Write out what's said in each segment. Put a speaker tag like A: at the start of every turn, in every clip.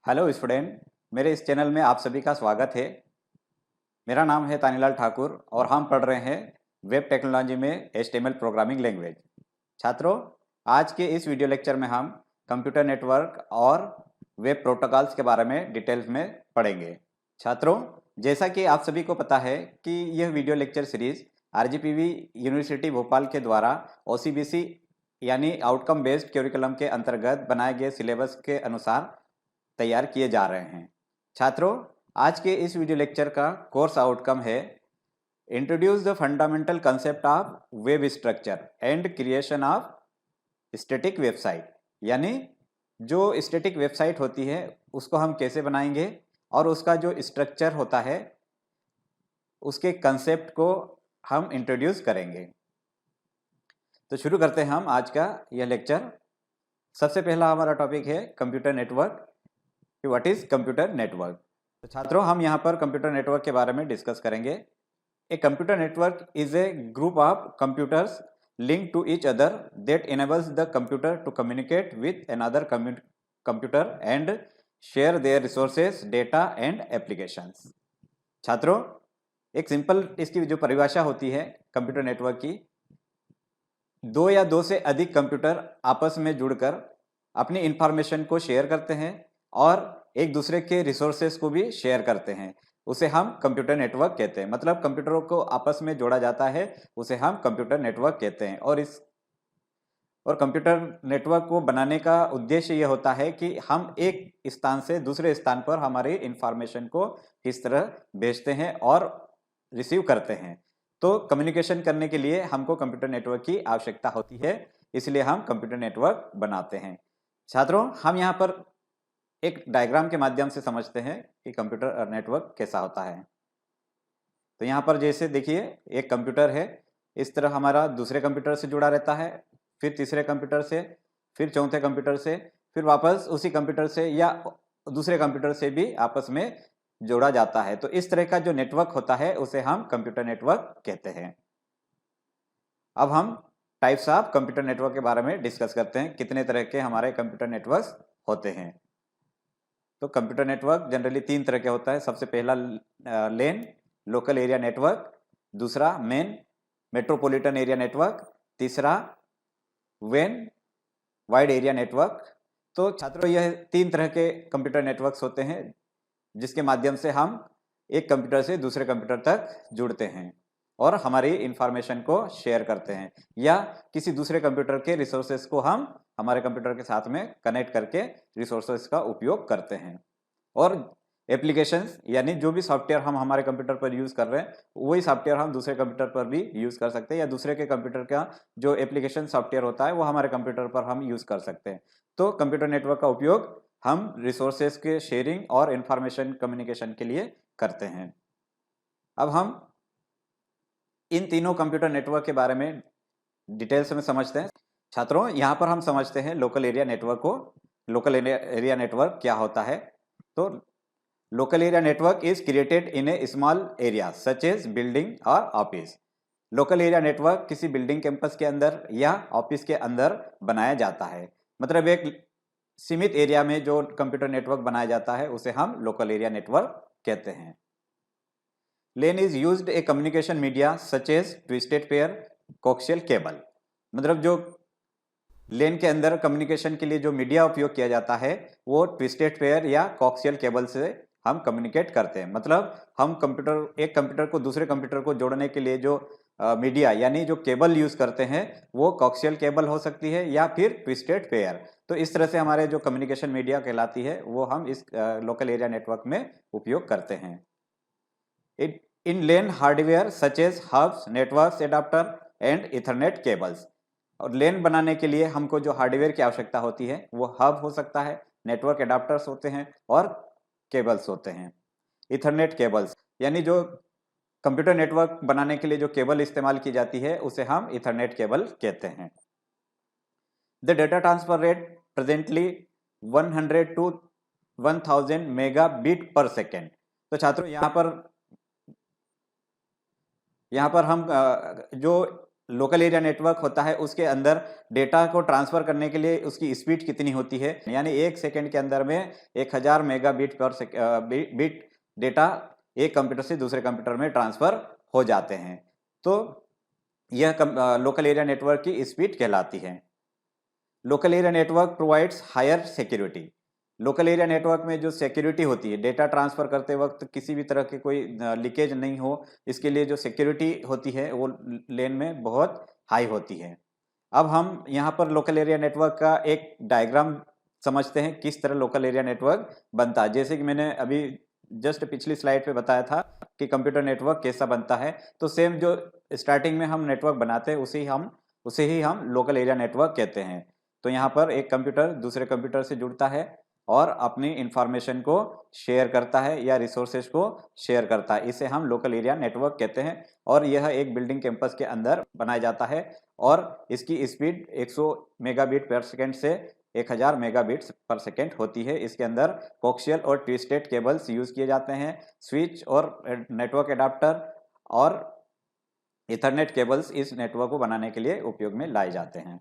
A: Hello student, मेरे इस channel में आप सभी का स्वागत है। मेरा नाम है तानीलाल ठाकुर और हम पढ़ रहे हैं वेब टेक्नोलॉजी में HTML प्रोग्रामिंग लैंग्वेज। छात्रों, आज के इस वीडियो लेक्चर में हम कंप्यूटर नेटवर्क और वेब प्रोटोकॉल्स के बारे में डिटेल्स में पढ़ेंगे। छात्रों, जैसा कि आप सभी को पता है कि यह video lecture series RGPV university Bhopal के द्वारा OCBC यानी आउटकम बेस्ड करिकुलम के अंतर्गत बनाए गए सिलेबस के अनुसार तैयार किए जा रहे हैं। छात्रों, आज के इस वीडियो लेक्चर का कोर्स आउटकम है introduce the fundamental concept of web structure and creation of static website, यानी जो स्टैटिक वेबसाइट होती है उसको हम कैसे बनाएंगे और उसका जो स्ट्रक्चर होता है उसके कंसेप्ट को हम इंट्रोड्यूस करेंगे। तो शुरू करते हैं हम आज का यह लेक्चर। सबसे पहला हमारा टॉपिक है computer network. What is computer network? तो छात्रों, हम यहाँ पर कंप्यूटर नेटवर्क के बारे में डिस्कस करेंगे। A computer network is a group of computers link to each other that enables the computer to communicate with another computer and share their resources, data and applications. छात्रों, एक simple इसकी जो परिभाषा होती है कंप्यूटर नेटवर्क की, दो या दो से अधिक कंप्यूटर आपस में जुड़कर अपनी इंफॉर्मेशन को शेयर करते हैं और एक दूसरे के रिसोर्सेस को भी शेयर करते हैं। उसे हम कंप्यूटर नेटवर्क कहते हैं। मतलब कंप्यूटरों को आपस में जोड़ा जाता है, उसे हम कंप्यूटर नेटवर्क कहते हैं। और कंप्यूटर नेटवर्क को बनाने का उद्देश्य यह होता है कि हम एक स्थान से दूसरे स्थान पर हमारी इंफॉर्मेशन को किस तरह भेजते हैं और रिसीव करते हैं। तो कम्युनिकेशन करने के लिए हमको कंप्यूटर नेटवर्क की आवश्यकता होती है, इसलिए हम कंप्यूटर नेटवर्क बनाते हैं। छात्रों, हम यहाँ पर एक डायग्राम के माध्यम से समझते हैं कि कंप्यूटर नेटवर्क कैसा होता है। तो यहाँ पर जैसे देखिए, एक कंप्यूटर है, इस तरह हमारा दूसरे कंप्यूटर से जुड़ा रहता है, फिर तीसरे कंप्यूटर से, फिर चौथे कंप्यूटर से, फिर वापस उसी कंप्यूटर से या दूसरे कंप्यूटर से भी आपस में जोड़ा जाता है। तो इस तरह का जो नेटवर्क होता है उसे हम कंप्यूटर नेटवर्क कहते हैं। अब हम टाइप्स ऑफ कंप्यूटर नेटवर्क के बारे में डिस्कस करते हैं, कितने तरह के हमारे कंप्यूटर नेटवर्क होते हैं। तो कंप्यूटर नेटवर्क जनरली तीन तरह के होता है। सबसे पहला लेन लोकल एरिया नेटवर्क, दूसरा मेन मेट्रोपॉलिटन एरिया नेटवर्क, तीसरा वेन वाइड एरिया नेटवर्क। तो छात्रों, यह तीन तरह के कंप्यूटर नेटवर्क्स होते हैं जिसके माध्यम से हम एक कंप्यूटर से दूसरे कंप्यूटर तक जुड़ते हैं और हमारी इंफॉर्मेशन को शेयर करते हैं, या किसी दूसरे कंप्यूटर के रिसोर्सेज को हम हमारे कंप्यूटर के साथ में कनेक्ट करके रिसोर्सेज का उपयोग करते हैं। और एप्लीकेशंस, यानी जो भी सॉफ्टवेयर हम हमारे कंप्यूटर पर यूज कर रहे हैं वही सॉफ्टवेयर हम दूसरे कंप्यूटर पर भी यूज कर सकते हैं, या दूसरे के कंप्यूटर का जो एप्लीकेशन सॉफ्टवेयर होता है वो हमारे कंप्यूटर पर हम यूज कर सकते हैं। तो कंप्यूटर नेटवर्क का उपयोग हम रिसोर्सेज के शेयरिंग और इंफॉर्मेशन कम्युनिकेशन के लिए करते हैं। अब हम इन तीनों कंप्यूटर नेटवर्क के बारे में डिटेल्स में समझते हैं। छात्रों, यहाँ पर हम समझते हैं लोकल एरिया नेटवर्क को। लोकल एरिया नेटवर्क क्या होता है? तो local area network is created in a small area such as building और ऑफिस। लोकल एरिया नेटवर्क किसी बिल्डिंग कैंपस के अंदर या ऑफिस के अंदर बनाया जाता है। मतलब एक सीमित एरिया में जो कंप्यूटर नेटवर्क बनाया जाता है उसे हम लोकल एरिया नेटवर्क कहते हैं। LAN is used a communication media such as twisted pair, coaxial cable. मतलब जो लेन के अंदर कम्युनिकेशन के लिए जो मीडिया उपयोग किया जाता है वो ट्विस्टेड पेयर या कोक्सियल केबल से हम कम्युनिकेट करते हैं। मतलब हम एक कंप्यूटर को दूसरे कंप्यूटर को जोड़ने के लिए जो मीडिया यानी जो केबल यूज करते हैं वो कोक्सियल केबल हो सकती है या फिर ट्विस्टेड पेयर। तो इस तरह से हमारे जो कम्युनिकेशन मीडिया कहलाती है वो हम इस लोकल एरिया नेटवर्क में उपयोग करते हैं। इन LAN hardware such as hubs, networks adapter and ethernet cables. और लेन बनाने के लिए हमको जो हार्डवेयर की आवश्यकता होती है वो हब हो सकता है, नेटवर्क एडाप्टर्स होते हैं और केबल्स होते हैं। इथरनेट केबल्स, यानी जो कंप्यूटर नेटवर्क बनाने के लिए जो केबल इस्तेमाल की जाती है उसे हम इथरनेट केबल कहते हैं। The data transfer rate presently 100 to 1000 megabit per second. तो छात्रों, यहाँ पर हम जो लोकल एरिया नेटवर्क होता है उसके अंदर डेटा को ट्रांसफर करने के लिए उसकी स्पीड कितनी होती है, यानी 1 सेकंड के अंदर में 1000 मेगाबिट बिट डेटा एक कंप्यूटर से दूसरे कंप्यूटर में ट्रांसफर हो जाते हैं। तो यह लोकल एरिया नेटवर्क की स्पीड कहलाती है। Local area network provides higher security. Local area network में जो सिक्योरिटी होती है, डेटा ट्रांसफर करते वक्त किसी भी तरह के कोई लीकेज नहीं हो, इसके लिए जो सिक्योरिटी होती है वो लेन में बहुत हाई होती है। अब हम यहाँ पर लोकल एरिया नेटवर्क का एक डायग्राम समझते हैं, किस तरह लोकल एरिया नेटवर्क बनता है। जैसे कि मैंने अभी जस्ट पिछली स्लाइड पे बताया था कि कंप्यूटर नेटवर्क कैसा बनता है, तो सेम जो स्टार्टिंग में हम नेटवर्क बनाते हैं उसे ही हम लोकल एरिया नेटवर्क कहते हैं। तो यहाँ पर एक कंप्यूटर दूसरे कंप्यूटर से जुड़ता है और अपनी इंफॉर्मेशन को शेयर करता है या रिसोर्सेज को शेयर करता है, इसे हम लोकल एरिया नेटवर्क कहते हैं। और यह एक बिल्डिंग कैंपस के अंदर बनाया जाता है और इसकी स्पीड 100 मेगाबिट पर सेकेंड से 1000 मेगाबिट्स पर सेकेंड होती है। इसके अंदर कोक्सियल और ट्विस्टेड केबल्स यूज किए जाते हैं, स्विच और नेटवर्क एडाप्टर और इथरनेट केबल्स इस नेटवर्क को बनाने के लिए उपयोग में लाए जाते हैं।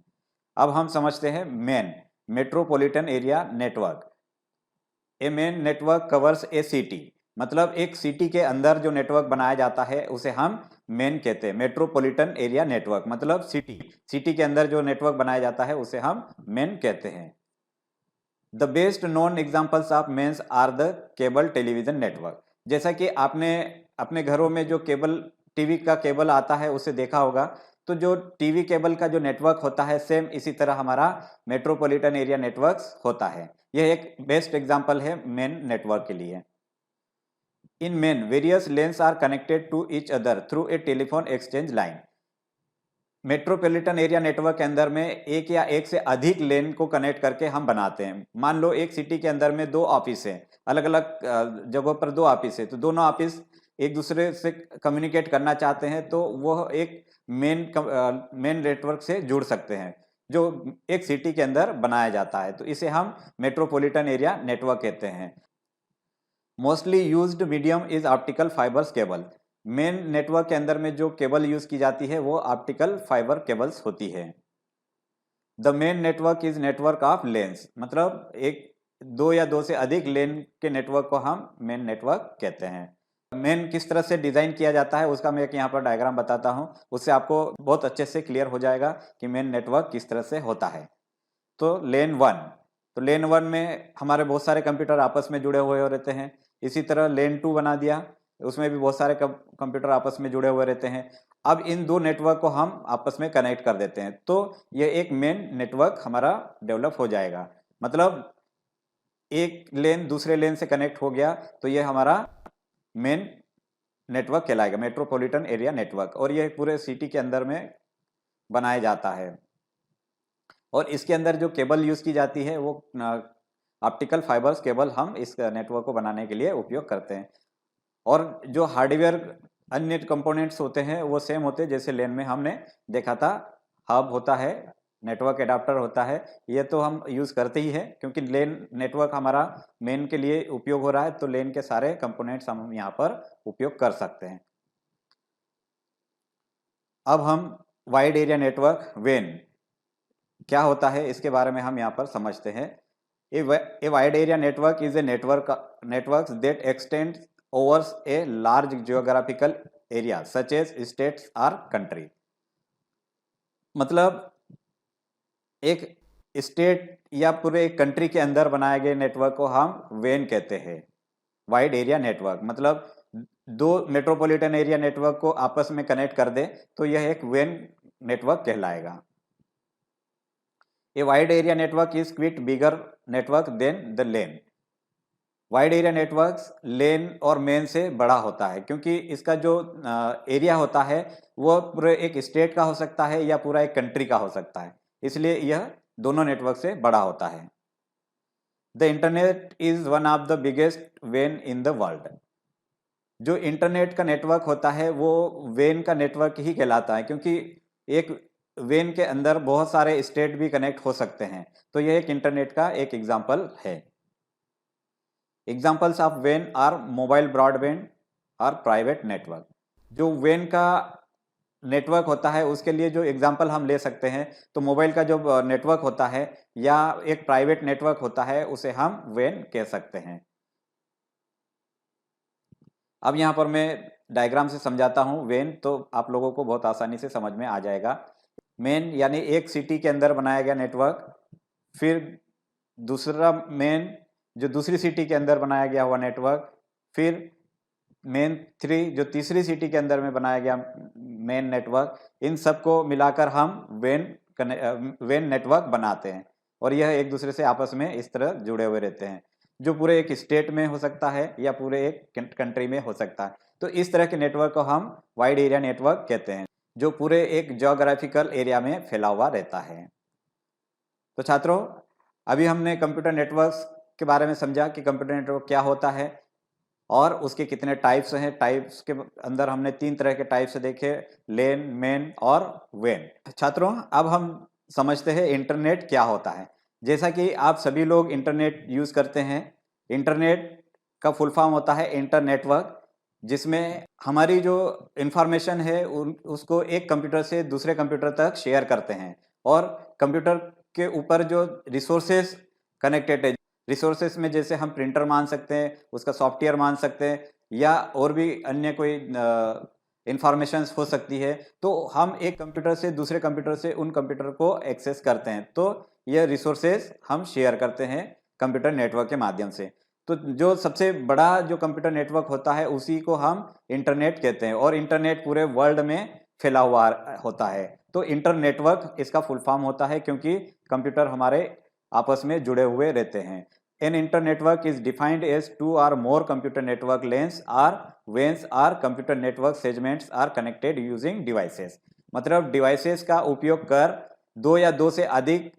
A: अब हम समझते हैं मेट्रोपॉलिटन एरिया नेटवर्क। ए मेन नेटवर्क कवर्स ए सिटी, मतलब एक सिटी के अंदर जो नेटवर्क बनाया जाता है उसे हम मेन कहते हैं। मेट्रोपॉलिटन एरिया नेटवर्क मतलब सिटी के अंदर जो नेटवर्क बनाया जाता है उसे हम मेन कहते हैं। The best known examples of MANs are the cable television network. जैसा कि आपने अपने घरों में जो केबल टीवी का केबल आता है उसे देखा होगा, तो जो टीवी केबल का जो नेटवर्क होता है सेम इसी तरह हमारा मेट्रोपॉलिटन एरिया नेटवर्क होता है। यह एक बेस्ट एग्जांपल है मेन नेटवर्क के लिए। In MAN various LANs are connected to each other through a telephone exchange line. Metropolitan area network के अंदर में एक या एक से अधिक लेन को कनेक्ट करके हम बनाते हैं। मान लो एक सिटी के अंदर में 2 ऑफिस है, अलग अलग जगहों पर 2 ऑफिस है, तो दोनों ऑफिस एक दूसरे से कम्युनिकेट करना चाहते हैं तो वह एक मेन नेटवर्क से जुड़ सकते हैं जो एक सिटी के अंदर बनाया जाता है, तो इसे हम मेट्रोपॉलिटन एरिया नेटवर्क कहते हैं। Mostly used medium is optical fibres cable. Main network के अंदर में जो केबल यूज की जाती है वो ऑप्टिकल फाइबर केबल्स होती है। The main network is network of lens, मतलब एक 2 या 2 से अधिक लेन के नेटवर्क को हम मेन नेटवर्क कहते हैं। मेन किस तरह से डिजाइन किया जाता है उसका मैं एक यहाँ पर डायग्राम बताता हूँ, उससे आपको बहुत अच्छे से क्लियर हो जाएगा कि मेन नेटवर्क किस तरह से होता है। तो लेन 1, तो लेन 1 में हमारे बहुत सारे कंप्यूटर आपस में जुड़े हुए रहते हैं। इसी तरह लेन 2 बना दिया, उसमें भी बहुत सारे कंप्यूटर आपस में जुड़े हुए रहते हैं। अब इन 2 नेटवर्क को हम आपस में कनेक्ट कर देते हैं तो यह एक मेन नेटवर्क हमारा डेवलप हो जाएगा। मतलब एक लेन दूसरे लेन से कनेक्ट हो गया तो यह हमारा मेन नेटवर्क कहलाएगा, मेट्रोपॉलिटन एरिया नेटवर्क। और यह पूरे सिटी के अंदर में बनाया जाता है और इसके अंदर जो केबल यूज की जाती है वो ऑप्टिकल फाइबर्स केबल हम इस नेटवर्क को बनाने के लिए उपयोग करते हैं। और जो हार्डवेयर अन्य कंपोनेंट्स होते हैं वो सेम होते हैं, जैसे लेन में हमने देखा था, हब होता है, नेटवर्क एडाप्टर होता है, ये तो हम यूज करते ही हैं क्योंकि लेन नेटवर्क हमारा मेन के लिए उपयोग हो रहा है, तो लेन के सारे कंपोनेंट्स हम यहाँ पर उपयोग कर सकते हैं। अब हम वाइड एरिया नेटवर्क वेन क्या होता है इसके बारे में हम यहाँ पर समझते हैं। A wide area network is a network that extends overs a large geographical area such as states or country. मतलब एक स्टेट या पूरे एक कंट्री के अंदर बनाए गए नेटवर्क को हम वेन कहते हैं। वाइड एरिया नेटवर्क मतलब 2 मेट्रोपॉलिटन एरिया नेटवर्क को आपस में कनेक्ट कर दे तो यह एक वेन नेटवर्क कहलाएगा। A wide area network is quite bigger network than the LAN. Wide area network LAN और मेन से बड़ा होता है क्योंकि इसका जो एरिया होता है वो पूरे एक स्टेट का हो सकता है या पूरा एक कंट्री का हो सकता है, इसलिए यह दोनों नेटवर्क से बड़ा होता है। The internet is one of the biggest when in the world. जो इंटरनेट का नेटवर्क होता है वो वेन का नेटवर्क ही कहलाता है क्योंकि एक वेन के अंदर बहुत सारे स्टेट भी कनेक्ट हो सकते हैं, तो यह एक इंटरनेट का एक एग्जाम्पल है। एग्जाम्पल्स ऑफ वेन आर मोबाइल ब्रॉडबैंड और प्राइवेट नेटवर्क। जो वेन का नेटवर्क होता है उसके लिए जो एग्जांपल हम ले सकते हैं, तो मोबाइल का जो नेटवर्क होता है या एक प्राइवेट नेटवर्क होता है उसे हम WAN कह सकते हैं। अब यहाँ पर मैं डायग्राम से समझाता हूँ WAN, तो आप लोगों को बहुत आसानी से समझ में आ जाएगा। मेन यानी एक सिटी के अंदर बनाया गया नेटवर्क, फिर दूसरा मेन जो दूसरी सिटी के अंदर बनाया गया हुआ नेटवर्क, फिर मेन 3 जो तीसरी सिटी के अंदर में बनाया गया मेन नेटवर्क, इन सबको मिलाकर हम WAN नेटवर्क बनाते हैं और यह एक दूसरे से आपस में इस तरह जुड़े हुए रहते हैं, जो पूरे एक स्टेट में हो सकता है या पूरे एक कंट्री में हो सकता है। तो इस तरह के नेटवर्क को हम वाइड एरिया नेटवर्क कहते हैं, जो पूरे एक ज्योग्राफिकल एरिया में फैला हुआ रहता है। तो छात्रों, अभी हमने कंप्यूटर नेटवर्क्स के बारे में समझा कि कंप्यूटर नेटवर्क क्या होता है और उसके कितने टाइप्स हैं। टाइप्स के अंदर हमने 3 तरह के टाइप्स देखे, लेन, मेन और WAN। छात्रों, अब हम समझते हैं इंटरनेट क्या होता है। जैसा कि आप सभी लोग इंटरनेट यूज़ करते हैं, इंटरनेट का फुल फॉर्म होता है इंटर नेटवर्क, जिसमें हमारी जो इंफॉर्मेशन है उसको एक कंप्यूटर से दूसरे कंप्यूटर तक शेयर करते हैं और कंप्यूटर के ऊपर जो रिसोर्सेज कनेक्टेड है, रिसोर्सेज में जैसे हम प्रिंटर मान सकते हैं, उसका सॉफ्टवेयर मान सकते हैं या और भी अन्य कोई इंफॉर्मेशंस हो सकती है, तो हम एक कंप्यूटर से दूसरे कंप्यूटर से उन कंप्यूटर को एक्सेस करते हैं। तो यह रिसोर्सेज हम शेयर करते हैं कंप्यूटर नेटवर्क के माध्यम से। तो जो सबसे बड़ा जो कंप्यूटर नेटवर्क होता है उसी को हम इंटरनेट कहते हैं और इंटरनेट पूरे वर्ल्ड में फैला हुआ होता है। तो इंटर नेटवर्क इसका फुल फॉर्म होता है, क्योंकि कंप्यूटर हमारे आपस में जुड़े हुए रहते हैं। An internetwork is defined as 2 or more computer network lanes or WANs or computer network segments are connected using devices। मतलब डिवाइसेस का उपयोग कर 2 या 2 से अधिक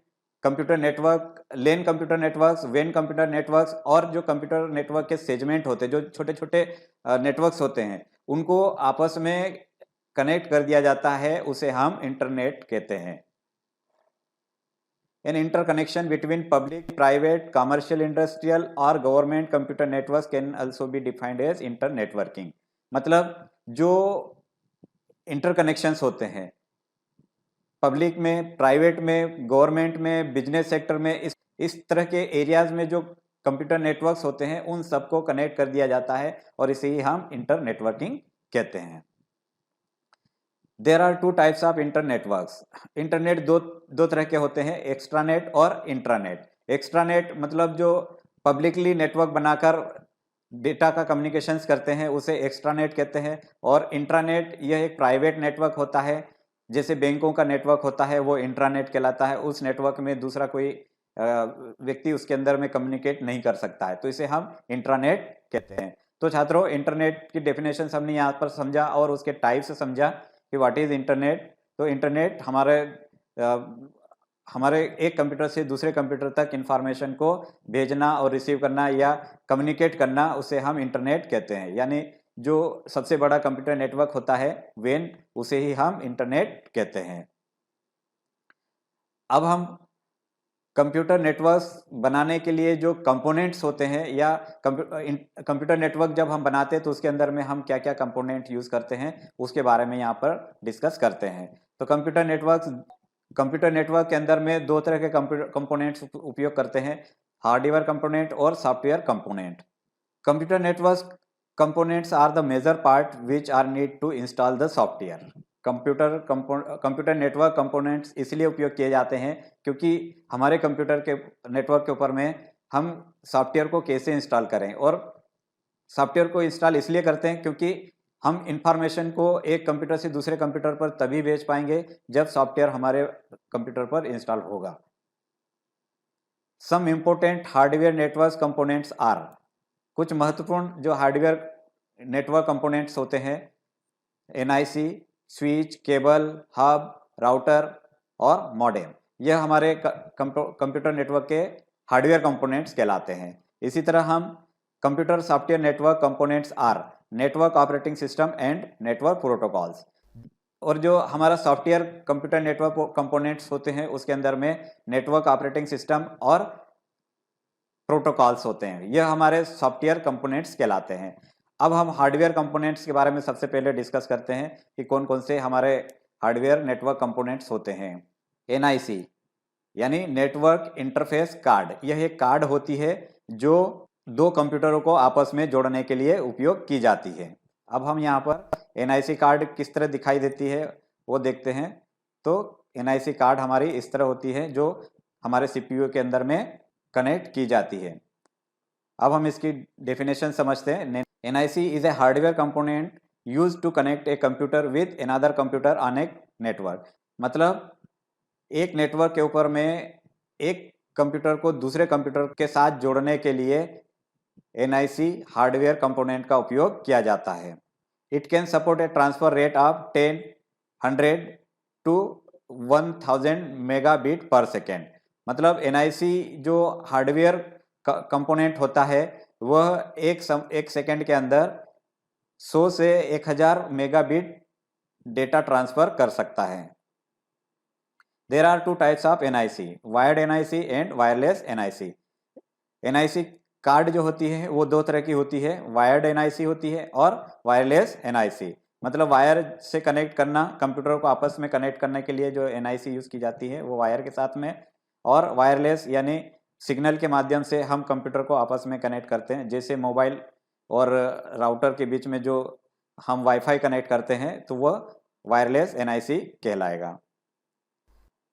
A: computer network, LAN computer networks, WAN computer networks और जो कंप्यूटर नेटवर्क के सेगमेंट होते हैं, जो छोटे छोटे नेटवर्क्स होते हैं, उनको आपस में कनेक्ट कर दिया जाता है, उसे हम इंटरनेट कहते हैं। An interconnection between public, private, commercial, industrial or government computer networks can also be defined as internetworking। मतलब जो इंटरकनेक्शंस होते हैं पब्लिक में, प्राइवेट में, गवर्नमेंट में, बिजनेस सेक्टर में, इस तरह के एरियाज में जो कंप्यूटर नेटवर्क्स होते हैं उन सबको कनेक्ट कर दिया जाता है और इसे ही हम इंटरनेटवर्किंग कहते हैं। There are 2 types of inter networks. Internet दो तरह के होते हैं, एक्स्ट्रानेट और इंट्रानेट। एक्स्ट्रानेट मतलब जो पब्लिकली नेटवर्क बनाकर डेटा का कम्युनिकेशंस करते हैं उसे एक्स्ट्रानेट कहते हैं, और इंट्रानेट यह एक प्राइवेट नेटवर्क होता है, जैसे बैंकों का नेटवर्क होता है वो इंट्रानेट कहलाता है। उस नेटवर्क में दूसरा कोई व्यक्ति उसके अंदर में कम्युनिकेट नहीं कर सकता है, तो इसे हम इंट्रानेट कहते हैं। तो छात्रों, इंटरनेट की डेफिनेशन हमने यहाँ पर समझा और उसके टाइप्स समझा कि व्हाट इज इंटरनेट। तो इंटरनेट हमारे एक कंप्यूटर से दूसरे कंप्यूटर तक इंफॉर्मेशन को भेजना और रिसीव करना या कम्युनिकेट करना, उसे हम इंटरनेट कहते हैं। यानी जो सबसे बड़ा कंप्यूटर नेटवर्क होता है WAN, उसे ही हम इंटरनेट कहते हैं। अब हम कंप्यूटर नेटवर्क्स बनाने के लिए जो कंपोनेंट्स होते हैं या कंप्यूटर नेटवर्क जब हम बनाते हैं तो उसके अंदर में हम क्या क्या कंपोनेंट यूज करते हैं उसके बारे में यहाँ पर डिस्कस करते हैं। तो कंप्यूटर नेटवर्क के अंदर में 2 तरह के कंपोनेंट्स उपयोग करते हैं, हार्डवेयर कंपोनेंट और software component. Computer network components are the major part which are need to install the software. Computer network components इसलिए उपयोग किए जाते हैं क्योंकि हमारे कंप्यूटर के नेटवर्क के ऊपर में हम सॉफ्टवेयर को कैसे इंस्टॉल करें, और सॉफ्टवेयर को इंस्टॉल इसलिए करते हैं क्योंकि हम इंफॉर्मेशन को एक कंप्यूटर से दूसरे कंप्यूटर पर तभी भेज पाएंगे जब सॉफ्टवेयर हमारे कंप्यूटर पर इंस्टॉल होगा। Some important hardware network components are. कुछ महत्वपूर्ण जो हार्डवेयर नेटवर्क कंपोनेंट्स होते हैं, NIC, switch, cable, hub, router और मॉडेम, यह हमारे कंप्यूटर नेटवर्क के हार्डवेयर कंपोनेंट्स कहलाते हैं। इसी तरह हम computer software network components are network operating system and network protocols. और जो हमारा सॉफ्टवेयर कंप्यूटर नेटवर्क कंपोनेंट्स होते हैं उसके अंदर में नेटवर्क ऑपरेटिंग सिस्टम और प्रोटोकॉल्स होते हैं, यह हमारे सॉफ्टवेयर कंपोनेंट्स कहलाते हैं। अब हम हार्डवेयर कंपोनेंट्स के बारे में सबसे पहले डिस्कस करते हैं कि कौन कौन से हमारे हार्डवेयर नेटवर्क कंपोनेंट्स होते हैं। NIC यानी नेटवर्क इंटरफेस कार्ड, यह एक कार्ड होती है जो दो कंप्यूटरों को आपस में जोड़ने के लिए उपयोग की जाती है। अब हम यहाँ पर NIC कार्ड किस तरह दिखाई देती है वो देखते हैं। तो NIC कार्ड हमारी इस तरह होती है जो हमारे CPU के अंदर में कनेक्ट की जाती है। अब हम इसकी डेफिनेशन समझते हैं। NIC is a hardware component use to connect a computer with another computer on a network. मतलब एक नेटवर्क के ऊपर में एक कंप्यूटर को दूसरे कंप्यूटर के साथ जोड़ने के लिए NIC हार्डवेयर कंपोनेंट का उपयोग किया जाता है। It can support a transfer rate of 10, 100 to 1000 megabit per second. मतलब NIC जो हार्डवेयर कंपोनेंट होता है वह एक सेकेंड के अंदर 100 से 1000 मेगाबिट डेटा ट्रांसफर कर सकता है। There are two types of NIC, wired NIC and wireless NIC। NIC card जो होती है वो दो तरह की होती है, वायर्ड NIC होती है और वायरलेस NIC। मतलब वायर से कनेक्ट करना, कंप्यूटर को आपस में कनेक्ट करने के लिए जो NIC यूज़ की जाती है वो वायर के साथ में, और वायरलेस यानी सिग्नल के माध्यम से हम कंप्यूटर को आपस में कनेक्ट करते हैं। जैसे मोबाइल और राउटर के बीच में जो हम वाईफाई कनेक्ट करते हैं तो वह वायरलेस NIC कहलाएगा।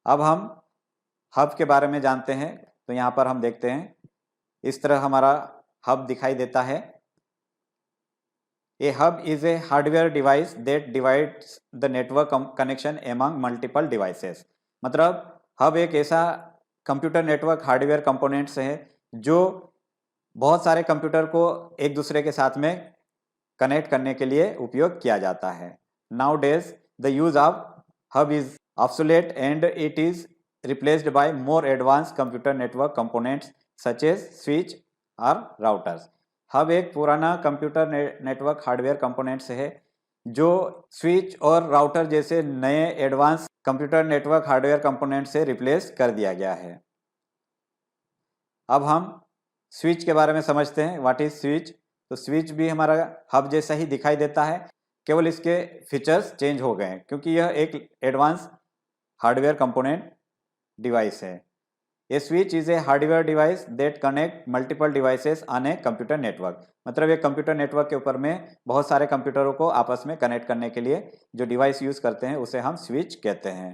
A: अब हम हब के बारे में जानते हैं। तो यहाँ पर हम देखते हैं इस तरह हमारा हब दिखाई देता है। A hub is a hardware device that divides the network connection among multiple devices. मतलब हब एक ऐसा कंप्यूटर नेटवर्क हार्डवेयर कंपोनेंट्स है जो बहुत सारे कंप्यूटर को एक दूसरे के साथ में कनेक्ट करने के लिए उपयोग किया जाता है। Now days the use of hub is obsolete and it is replaced by more advanced computer network components such as switch or routers। Hub एक पुराना कंप्यूटर नेटवर्क हार्डवेयर कंपोनेंट्स है जो स्विच और राउटर जैसे नए advance computer network hardware component से replace कर दिया गया है। अब हम स्विच के बारे में समझते हैं। What is switch? तो स्विच भी हमारा हब जैसा ही दिखाई देता है, केवल इसके फीचर्स चेंज हो गए हैं क्योंकि यह एक एडवांस हार्डवेयर कंपोनेंट डिवाइस है। A switch is a hardware device that connect multiple devices on a computer network. मतलब एक कंप्यूटर नेटवर्क के ऊपर में बहुत सारे कंप्यूटरों को आपस में कनेक्ट करने के लिए जो डिवाइस यूज करते हैं उसे हम स्विच कहते हैं।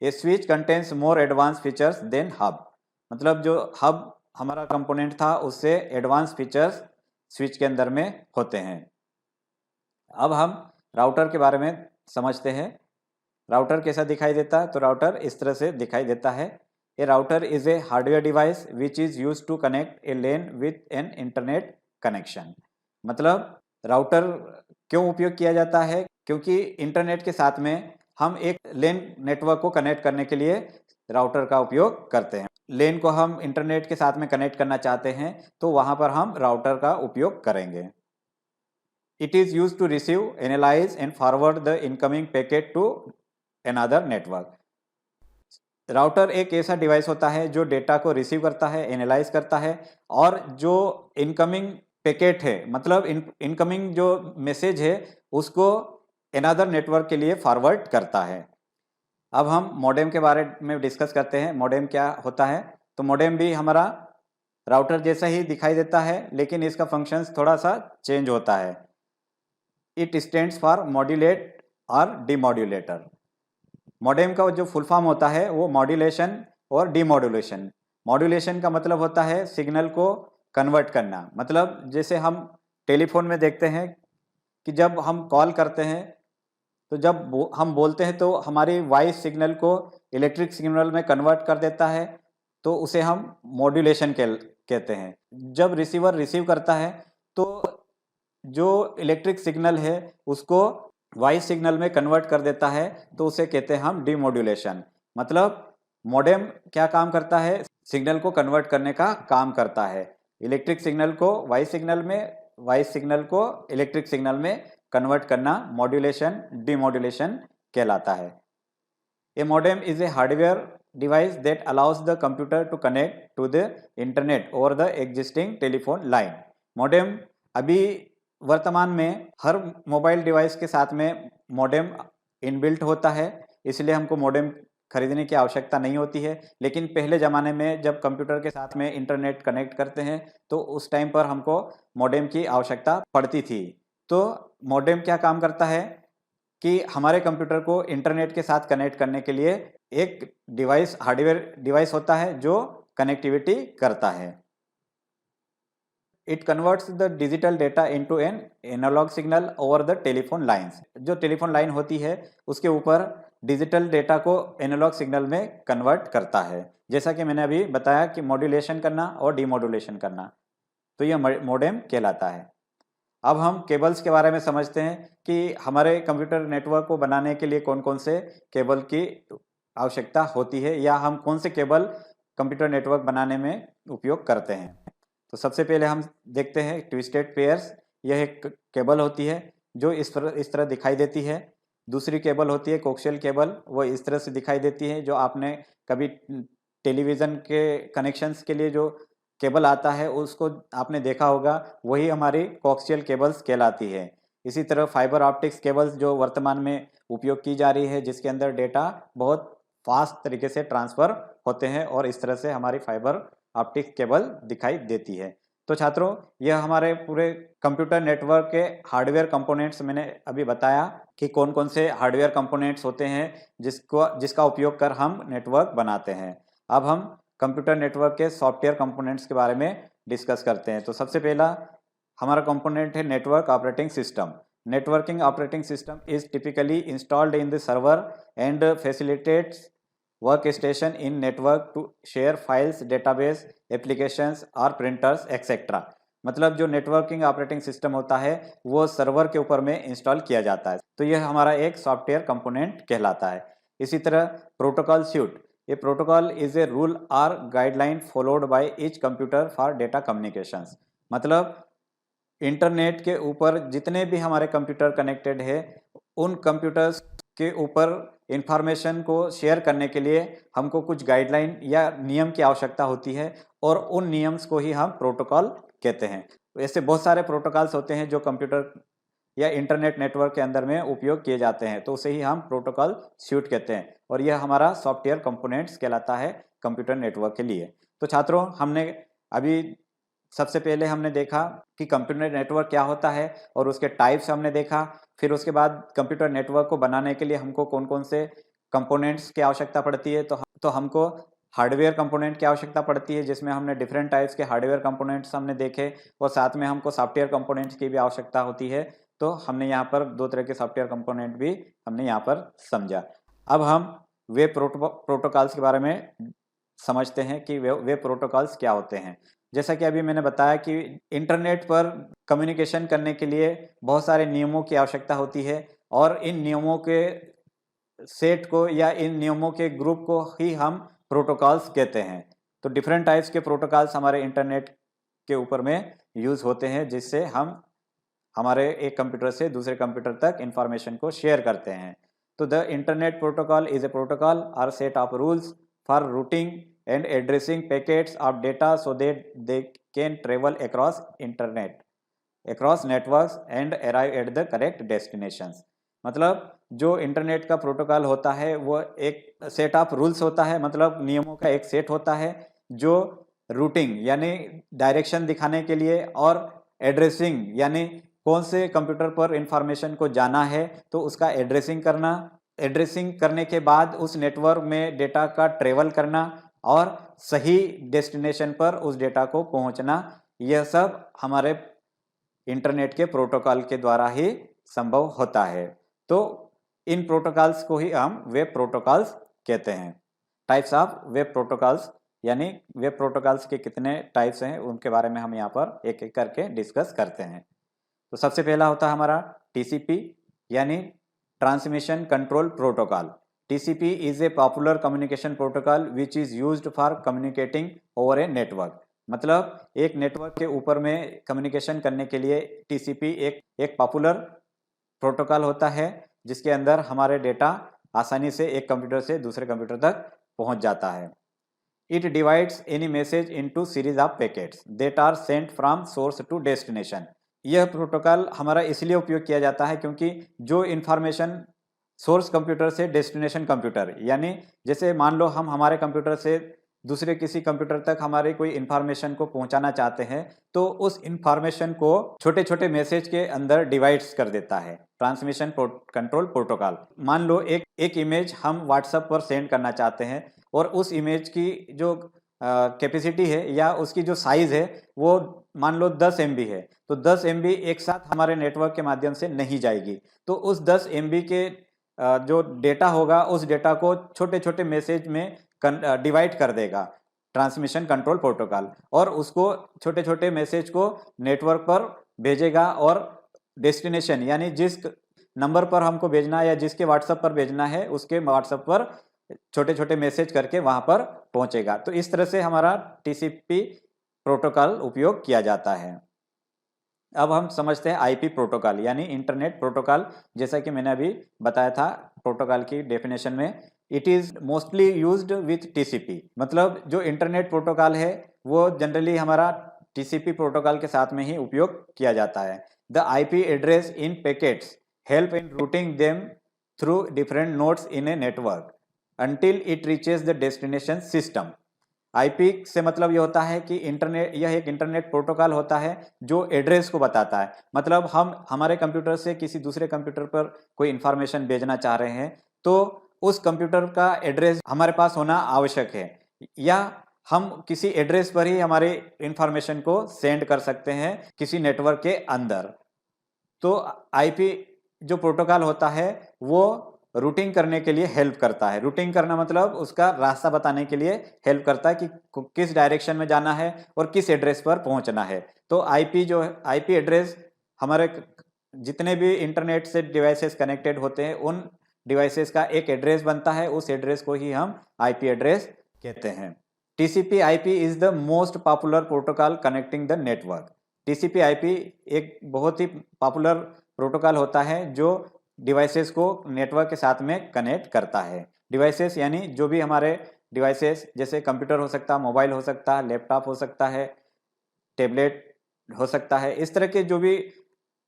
A: A switch contains more advance features than hub. मतलब जो हब हमारा कंपोनेंट था उससे एडवांस फीचर्स स्विच के अंदर में होते हैं। अब हम राउटर के बारे में समझते हैं। राउटर कैसा दिखाई देता है? तो राउटर इस तरह से दिखाई देता है। A router is a hardware device which is use to connect a LAN with an internet connection. मतलब राउटर क्यों उपयोग किया जाता है? क्योंकि इंटरनेट के साथ में हम एक लेन नेटवर्क को कनेक्ट करने के लिए राउटर का उपयोग करते हैं। लेन को हम इंटरनेट के साथ में कनेक्ट करना चाहते हैं तो वहां पर हम राउटर का उपयोग करेंगे। It is use to receive, analyse and forward the incoming packet to another network. Router एक ऐसा डिवाइस होता है जो डेटा को रिसीव करता है, एनालाइज करता है और जो इनकमिंग पैकेट है, मतलब इनकमिंग जो मैसेज है उसको अनदर नेटवर्क के लिए फॉरवर्ड करता है। अब हम मॉडेम के बारे में डिस्कस करते हैं। मॉडेम क्या होता है? तो मॉडेम भी हमारा राउटर जैसा ही दिखाई देता है लेकिन इसका फंक्शंस थोड़ा सा चेंज होता है। इट स्टैंड्स फॉर मॉड्यूलेट और डिमॉड्यूलेटर। मॉडेम का जो फुल फॉर्म होता है वो मॉड्यूलेशन और डिमॉड्यूलेशन। मॉड्यूलेशन का मतलब होता है सिग्नल को कन्वर्ट करना। मतलब जैसे हम टेलीफोन में देखते हैं कि जब हम कॉल करते हैं तो जब हम बोलते हैं तो हमारी वॉइस सिग्नल को इलेक्ट्रिक सिग्नल में कन्वर्ट कर देता है, तो उसे हम मॉड्यूलेशन कहते हैं। जब रिसीवर रिसीव करता है तो जो इलेक्ट्रिक सिग्नल है उसको वॉइस सिग्नल में कन्वर्ट कर देता है, तो उसे कहते हैं हम डिमॉड्यूलेशन। मतलब मॉडेम क्या काम करता है? सिग्नल को कन्वर्ट करने का काम करता है। इलेक्ट्रिक सिग्नल को वॉइस सिग्नल में, वॉइस सिग्नल को इलेक्ट्रिक सिग्नल में कन्वर्ट करना मॉड्यूलेशन, डिमॉड्यूलेशन कहलाता है। A modem is a hardware device that allows the computer to connect to the internet over the existing telephone line. Modem अभी वर्तमान में हर मोबाइल डिवाइस के साथ में मॉडेम इनबिल्ट होता है, इसलिए हमको मॉडेम खरीदने की आवश्यकता नहीं होती है। लेकिन पहले ज़माने में जब कंप्यूटर के साथ में इंटरनेट कनेक्ट करते हैं तो उस टाइम पर हमको मॉडेम की आवश्यकता पड़ती थी। तो मॉडेम क्या काम करता है कि हमारे कंप्यूटर को इंटरनेट के साथ कनेक्ट करने के लिए एक डिवाइस, हार्डवेयर डिवाइस होता है जो कनेक्टिविटी करता है। It converts the digital data into an analog signal over the telephone lines. जो टेलीफोन लाइन होती है उसके ऊपर डिजिटल डेटा को एनालॉग सिग्नल में कन्वर्ट करता है। जैसा कि मैंने अभी बताया कि मॉड्यूलेशन करना और डीमॉड्यूलेशन करना, तो यह मॉडेम कहलाता है। अब हम केबल्स के बारे में समझते हैं कि हमारे कंप्यूटर नेटवर्क को बनाने के लिए कौन कौन से केबल की आवश्यकता होती है या हम कौन से केबल कंप्यूटर नेटवर्क बनाने में उपयोग करते हैं। तो सबसे पहले हम देखते हैं ट्विस्टेड पेयर्स। यह एक केबल होती है जो इस तरह दिखाई देती है। दूसरी केबल होती है कोक्सियल केबल, वो इस तरह से दिखाई देती है। जो आपने कभी टेलीविज़न के कनेक्शंस के लिए जो केबल आता है उसको आपने देखा होगा, वही हमारी कोक्सियल केबल्स कहलाती है। इसी तरह फाइबर ऑप्टिक्स केबल्स जो वर्तमान में उपयोग की जा रही है, जिसके अंदर डेटा बहुत फास्ट तरीके से ट्रांसफ़र होते हैं और इस तरह से हमारी फाइबर ऑप्टिक्स केबल दिखाई देती है। तो छात्रों, यह हमारे पूरे कंप्यूटर नेटवर्क के हार्डवेयर कंपोनेंट्स मैंने अभी बताया कि कौन कौन से हार्डवेयर कंपोनेंट्स होते हैं जिसका उपयोग कर हम नेटवर्क बनाते हैं। अब हम कंप्यूटर नेटवर्क के सॉफ्टवेयर कंपोनेंट्स के बारे में डिस्कस करते हैं। तो सबसे पहला हमारा कंपोनेंट है network operating system. Networking operating system is typically installed in the server and facilitates work station in network to share files, database, applications और प्रिंटर्स एक्सेट्रा। मतलब जो नेटवर्किंग ऑपरेटिंग सिस्टम होता है वो सर्वर के ऊपर में इंस्टॉल किया जाता है, तो यह हमारा एक सॉफ्टवेयर कंपोनेंट कहलाता है। इसी तरह protocol suite, a protocol is a rule और guideline followed by each computer for data communications. मतलब इंटरनेट के ऊपर जितने भी हमारे कंप्यूटर कनेक्टेड है, उन कंप्यूटर्स के ऊपर इंफॉर्मेशन को शेयर करने के लिए हमको कुछ गाइडलाइन या नियम की आवश्यकता होती है और उन नियम्स को ही हम प्रोटोकॉल कहते हैं। ऐसे बहुत सारे प्रोटोकॉल्स होते हैं जो कंप्यूटर या इंटरनेट नेटवर्क के अंदर में उपयोग किए जाते हैं, तो उसे ही हम प्रोटोकॉल स्यूट कहते हैं और यह हमारा सॉफ्टवेयर कंपोनेंट्स कहलाता है कंप्यूटर नेटवर्क के लिए। तो छात्रों, हमने अभी सबसे पहले हमने देखा कि कंप्यूटर नेटवर्क क्या होता है और उसके टाइप्स हमने देखा। फिर उसके बाद कंप्यूटर नेटवर्क को बनाने के लिए हमको कौन कौन से कंपोनेंट्स की आवश्यकता पड़ती है, तो हमको हार्डवेयर कंपोनेंट की आवश्यकता पड़ती है, जिसमें हमने डिफरेंट टाइप्स के हार्डवेयर कंपोनेंट्स हमने देखे और साथ में हमको सॉफ्टवेयर कंपोनेंट्स की भी आवश्यकता होती है। तो हमने यहाँ पर दो तरह के सॉफ्टवेयर कंपोनेंट भी हमने यहाँ पर समझा। अब हम वेब प्रोटोकॉल्स के बारे में समझते हैं कि वे प्रोटोकॉल्स क्या होते हैं। जैसा कि अभी मैंने बताया कि इंटरनेट पर कम्युनिकेशन करने के लिए बहुत सारे नियमों की आवश्यकता होती है और इन नियमों के सेट को या इन नियमों के ग्रुप को ही हम प्रोटोकॉल्स कहते हैं। तो डिफरेंट टाइप्स के प्रोटोकॉल्स हमारे इंटरनेट के ऊपर में यूज़ होते हैं, जिससे हम हमारे एक कंप्यूटर से दूसरे कंप्यूटर तक इंफॉर्मेशन को शेयर करते हैं। तो the internet protocol is a protocol और set of rules for routing and addressing packets of data so that they can travel across networks and arrive at the correct destinations। मतलब जो internet का protocol होता है वो एक set of rules होता है, मतलब नियमों का एक सेट होता है जो रूटिंग यानी डायरेक्शन दिखाने के लिए और एड्रेसिंग यानी कौन से कंप्यूटर पर इंफॉर्मेशन को जाना है तो उसका एड्रेसिंग करने के बाद उस नेटवर्क में डेटा का ट्रेवल करना और सही डेस्टिनेशन पर उस डेटा को पहुंचना, यह सब हमारे इंटरनेट के प्रोटोकॉल के द्वारा ही संभव होता है। तो इन प्रोटोकॉल्स को ही हम वेब प्रोटोकॉल्स कहते हैं। टाइप्स ऑफ वेब प्रोटोकॉल्स, यानी वेब प्रोटोकॉल्स के कितने टाइप्स हैं उनके बारे में हम यहाँ पर एक एक करके डिस्कस करते हैं। तो सबसे पहला होता है हमारा TCP यानी transmission control protocol. TCP is a popular communication protocol which is used for communicating over a network। मतलब एक नेटवर्क के ऊपर में कम्युनिकेशन करने के लिए TCP एक पॉपुलर प्रोटोकॉल होता है, जिसके अंदर हमारे डेटा आसानी से एक कंप्यूटर से दूसरे कंप्यूटर तक पहुंच जाता है। It divides any message into series of packets that are sent from source to destination। यह प्रोटोकॉल हमारा इसलिए उपयोग किया जाता है क्योंकि जो इन्फॉर्मेशन सोर्स कंप्यूटर से डेस्टिनेशन कंप्यूटर, यानी जैसे मान लो हम हमारे कंप्यूटर से दूसरे किसी कंप्यूटर तक हमारे कोई इन्फॉर्मेशन को पहुंचाना चाहते हैं, तो उस इन्फॉर्मेशन को छोटे छोटे मैसेज के अंदर डिवाइड्स कर देता है ट्रांसमिशन कंट्रोल प्रोटोकॉल। मान लो एक इमेज हम व्हाट्सएप पर सेंड करना चाहते हैं और उस इमेज की जो कैपेसिटी है या उसकी जो साइज है वो मान लो 10 MB है, तो 10 MB एक साथ हमारे नेटवर्क के माध्यम से नहीं जाएगी। तो उस 10 MB के जो डेटा होगा उस डेटा को छोटे छोटे मैसेज में डिवाइड कर देगा ट्रांसमिशन कंट्रोल प्रोटोकॉल, और उसको छोटे छोटे मैसेज को नेटवर्क पर भेजेगा और डेस्टिनेशन यानी जिस नंबर पर हमको भेजना है या जिसके व्हाट्सएप पर भेजना है उसके व्हाट्सएप पर छोटे छोटे मैसेज करके वहां पर पहुंचेगा। तो इस तरह से हमारा टीसीपी प्रोटोकॉल उपयोग किया जाता है। अब हम समझते हैं आईपी प्रोटोकॉल यानी इंटरनेट प्रोटोकॉल। जैसा कि मैंने अभी बताया था प्रोटोकॉल की डेफिनेशन में, it is mostly used with TCP. मतलब जो इंटरनेट प्रोटोकॉल है वो जनरली हमारा टीसीपी प्रोटोकॉल के साथ में ही उपयोग किया जाता है। The IP address in packets help in routing them through different nodes in a network until it reaches the destination system। IP से मतलब ये होता है कि इंटरनेट, यह एक इंटरनेट प्रोटोकॉल होता है जो एड्रेस को बताता है। मतलब हम हमारे कंप्यूटर से किसी दूसरे कंप्यूटर पर कोई इंफॉर्मेशन भेजना चाह रहे हैं तो उस कंप्यूटर का एड्रेस हमारे पास होना आवश्यक है, या हम किसी एड्रेस पर ही हमारे इंफॉर्मेशन को सेंड कर सकते हैं किसी नेटवर्क के अंदर। तो आईपी जो प्रोटोकॉल होता है वो रूटिंग करने के लिए हेल्प करता है। रूटिंग करना मतलब उसका रास्ता बताने के लिए हेल्प करता है कि किस डायरेक्शन में जाना है और किस एड्रेस पर पहुंचना है। तो आईपी जो है, आईपी एड्रेस हमारे जितने भी इंटरनेट से डिवाइसेस कनेक्टेड होते हैं उन डिवाइसेस का एक एड्रेस बनता है, उस एड्रेस को ही हम आईपी एड्रेस कहते हैं। TCP IP is the most popular protocol connecting the network. TCP IP एक बहुत ही पॉपुलर प्रोटोकॉल होता है जो डिवाइसेस को नेटवर्क के साथ में कनेक्ट करता है। डिवाइसेस यानी जो भी हमारे डिवाइसेस, जैसे कंप्यूटर हो सकता है, मोबाइल हो सकता है, लैपटॉप हो सकता है, टैबलेट हो सकता है, इस तरह के जो भी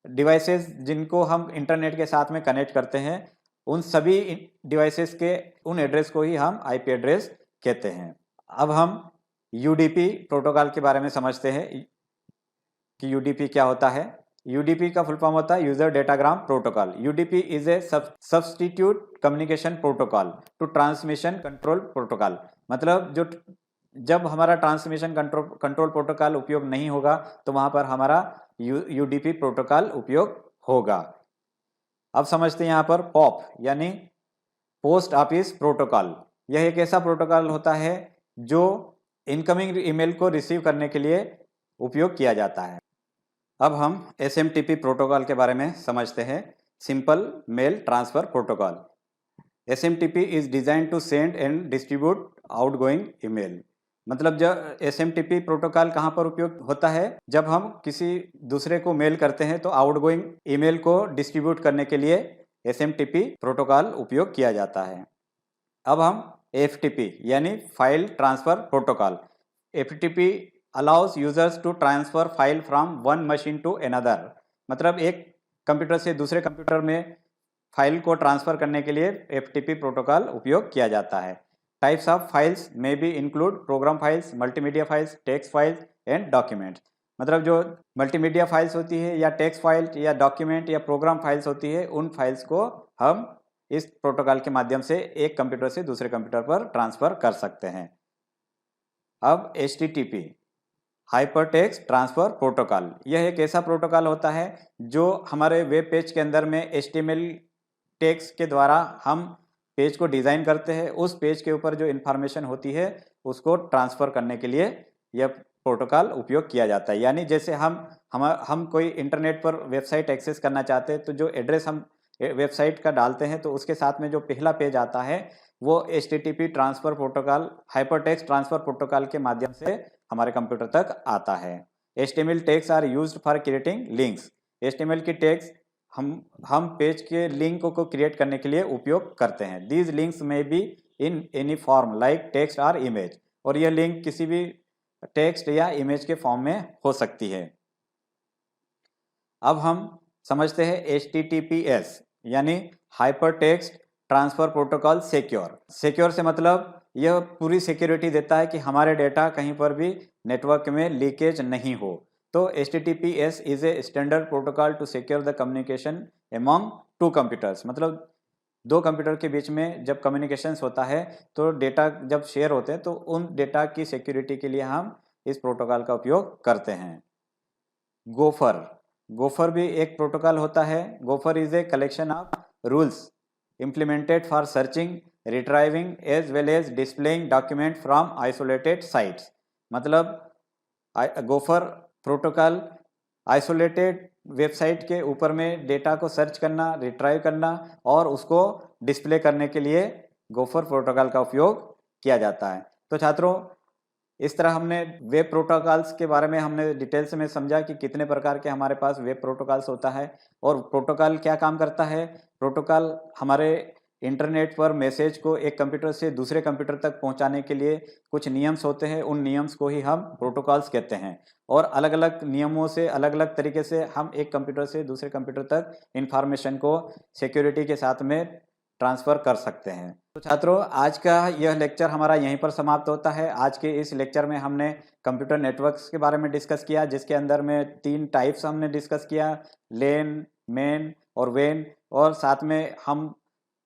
A: डिवाइसेस जिनको हम इंटरनेट के साथ में कनेक्ट करते हैं उन सभी डिवाइसेस के उन एड्रेस को ही हम आईपी एड्रेस कहते हैं। अब हम यूडीपी प्रोटोकॉल के बारे में समझते हैं कि यूडीपी क्या होता है। यूडीपी का फुल फॉर्म होता है user datagram protocol. UDP is a substitute communication protocol to transmission control protocol. मतलब जो जब हमारा ट्रांसमिशन कंट्रोल प्रोटोकॉल उपयोग नहीं होगा तो वहां पर हमारा यूडीपी प्रोटोकॉल उपयोग होगा। अब समझते हैं यहाँ पर पॉप यानी पोस्ट ऑफिस प्रोटोकॉल। यह एक ऐसा प्रोटोकॉल होता है जो इनकमिंग ईमेल को रिसीव करने के लिए उपयोग किया जाता है। अब हम एसएमटीपी प्रोटोकॉल के बारे में समझते हैं, simple mail transfer protocol. SMTP is design to send and distribute outgoing email. मतलब जब एसएमटीपी प्रोटोकॉल कहाँ पर उपयोग होता है, जब हम किसी दूसरे को मेल करते हैं तो आउटगोइंग ईमेल को डिस्ट्रीब्यूट करने के लिए एसएमटीपी प्रोटोकॉल उपयोग किया जाता है। अब हम एफटीपी यानी file transfer protocol. FTP allows users to transfer file from one machine to another। मतलब एक कंप्यूटर से दूसरे कंप्यूटर में फाइल को ट्रांसफर करने के लिए एफटीपी प्रोटोकॉल उपयोग किया जाता है। टाइप्स ऑफ फाइल्स में भी include program files, multimedia files, text files and documents. मतलब जो मल्टीमीडिया फाइल्स होती है या टेक्स्ट फाइल या डॉक्यूमेंट या प्रोग्राम फाइल्स होती है उन फाइल्स को हम इस प्रोटोकॉल के माध्यम से एक कंप्यूटर से दूसरे कंप्यूटर पर ट्रांसफर कर सकते हैं। अब HTTP हाइपरटेक्स्ट ट्रांसफर प्रोटोकॉल। यह एक ऐसा प्रोटोकॉल होता है जो हमारे वेब पेज के अंदर में HTML टेक्स्ट के द्वारा हम पेज को डिज़ाइन करते हैं, उस पेज के ऊपर जो इन्फॉर्मेशन होती है उसको ट्रांसफ़र करने के लिए यह प्रोटोकॉल उपयोग किया जाता है। यानी जैसे हम कोई इंटरनेट पर वेबसाइट एक्सेस करना चाहते हैं तो जो एड्रेस हम वेबसाइट का डालते हैं तो उसके साथ में जो पहला पेज आता है वो HTTP transfer protocol, hypertext transfer protocol के माध्यम से हमारे कंप्यूटर तक आता है। HTML tags are used for creating links. HTML की टैग्स हम पेज के लिंक को क्रिएट करने के लिए उपयोग करते हैं। These links may be in any form like text और इमेज। और यह लिंक किसी भी टेक्स्ट या इमेज के फॉर्म में हो सकती है। अब हम समझते हैं HTTPS यानी hyper text transfer protocol secure. Secure से मतलब यह पूरी सिक्योरिटी देता है कि हमारे डेटा कहीं पर भी नेटवर्क में लीकेज नहीं हो। तो HTTPS is a standard protocol to secure the communication among two computers. मतलब दो कंप्यूटर के बीच में जब कम्युनिकेशंस होता है तो डेटा जब शेयर होते हैं तो उन डेटा की सिक्योरिटी के लिए हम इस प्रोटोकॉल का उपयोग करते हैं। गोफर, गोफर भी एक प्रोटोकॉल होता है। Gopher is a collection of rules implemented for searching, retrieving as well as displaying document from isolated sites। मतलब गोफर प्रोटोकॉल आइसोलेटेड वेबसाइट के ऊपर में डेटा को सर्च करना, रिट्राइव करना और उसको डिस्प्ले करने के लिए गोफर प्रोटोकॉल का उपयोग किया जाता है। तो छात्रों, इस तरह हमने वेब प्रोटोकॉल्स के बारे में हमने डिटेल्स में समझा कि कितने प्रकार के हमारे पास वेब प्रोटोकॉल्स होता है और प्रोटोकॉल क्या काम करता है। प्रोटोकॉल हमारे इंटरनेट पर मैसेज को एक कंप्यूटर से दूसरे कंप्यूटर तक पहुंचाने के लिए कुछ नियम्स होते हैं, उन नियम्स को ही हम प्रोटोकॉल्स कहते हैं। और अलग अलग नियमों से अलग अलग तरीके से हम एक कंप्यूटर से दूसरे कंप्यूटर तक इंफॉर्मेशन को सिक्योरिटी के साथ में ट्रांसफ़र कर सकते हैं। तो छात्रों, आज का यह लेक्चर हमारा यहीं पर समाप्त होता है। आज के इस लेक्चर में हमने कंप्यूटर नेटवर्क्स के बारे में डिस्कस किया, जिसके अंदर में 3 टाइप्स हमने डिस्कस किया, लेन, मेन और वेन। और साथ में हम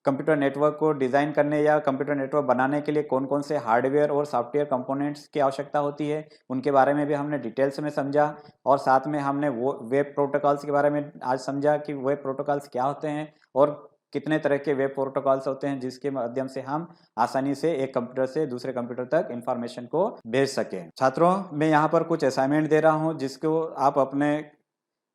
A: कंप्यूटर नेटवर्क को डिज़ाइन करने या कंप्यूटर नेटवर्क बनाने के लिए कौन कौन से हार्डवेयर और सॉफ्टवेयर कंपोनेंट्स की आवश्यकता होती है, उनके बारे में भी हमने डिटेल्स में समझा। और साथ में हमने वो वेब प्रोटोकॉल्स के बारे में आज समझा कि वेब प्रोटोकॉल्स क्या होते हैं और कितने तरह के वेब प्रोटोकॉल्स होते हैं जिसके माध्यम से हम आसानी से एक कंप्यूटर से दूसरे कंप्यूटर तक इंफॉर्मेशन को भेज सकें। छात्रों, मैं यहाँ पर कुछ असाइनमेंट दे रहा हूँ जिसको आप अपने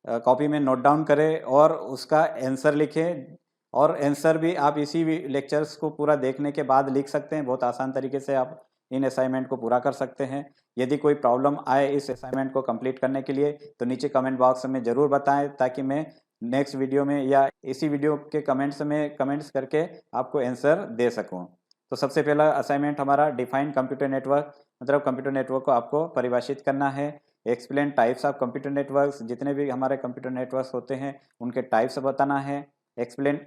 A: कॉपी में नोट डाउन करें और उसका आंसर लिखें। और आंसर भी आप इसी लेक्चर्स को पूरा देखने के बाद लिख सकते हैं। बहुत आसान तरीके से आप इन असाइनमेंट को पूरा कर सकते हैं। यदि कोई प्रॉब्लम आए इस असाइनमेंट को कंप्लीट करने के लिए तो नीचे कमेंट बॉक्स में ज़रूर बताएं, ताकि मैं नेक्स्ट वीडियो में या इसी वीडियो के कमेंट्स में कमेंट्स करके आपको आंसर दे सकूं। तो सबसे पहला असाइनमेंट हमारा डिफाइन कंप्यूटर नेटवर्क, मतलब कंप्यूटर नेटवर्क को आपको परिभाषित करना है। Explain types of computer networks, जितने भी हमारे कंप्यूटर नेटवर्क्स होते हैं उनके टाइप्स बताना है। Explain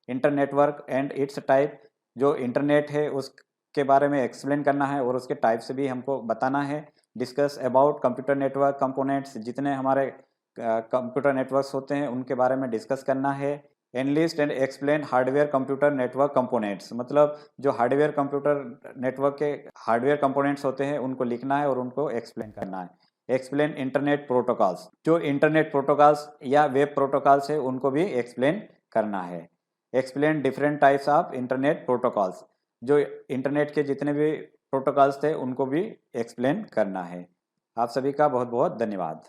A: internetwork and it's type, जो इंटरनेट है उसके बारे में एक्सप्लेन करना है और उसके टाइप्स भी हमको बताना है। Discuss about computer network components, जितने हमारे कंप्यूटर नेटवर्क्स होते हैं उनके बारे में डिस्कस करना है। Enlist and explain hardware computer network components, मतलब जो हार्डवेयर कंप्यूटर नेटवर्क के हार्डवेयर कंपोनेंट्स होते हैं उनको लिखना है और उनको एक्सप्लेन करना है। एक्सप्लेन इंटरनेट प्रोटोकॉल्स, जो इंटरनेट प्रोटोकॉल्स या वेब प्रोटोकॉल्स है उनको भी एक्सप्लेन करना है। Explain different types of internet protocols, जो इंटरनेट के जितने भी प्रोटोकॉल्स थे उनको भी एक्सप्लेन करना है। आप सभी का बहुत बहुत धन्यवाद।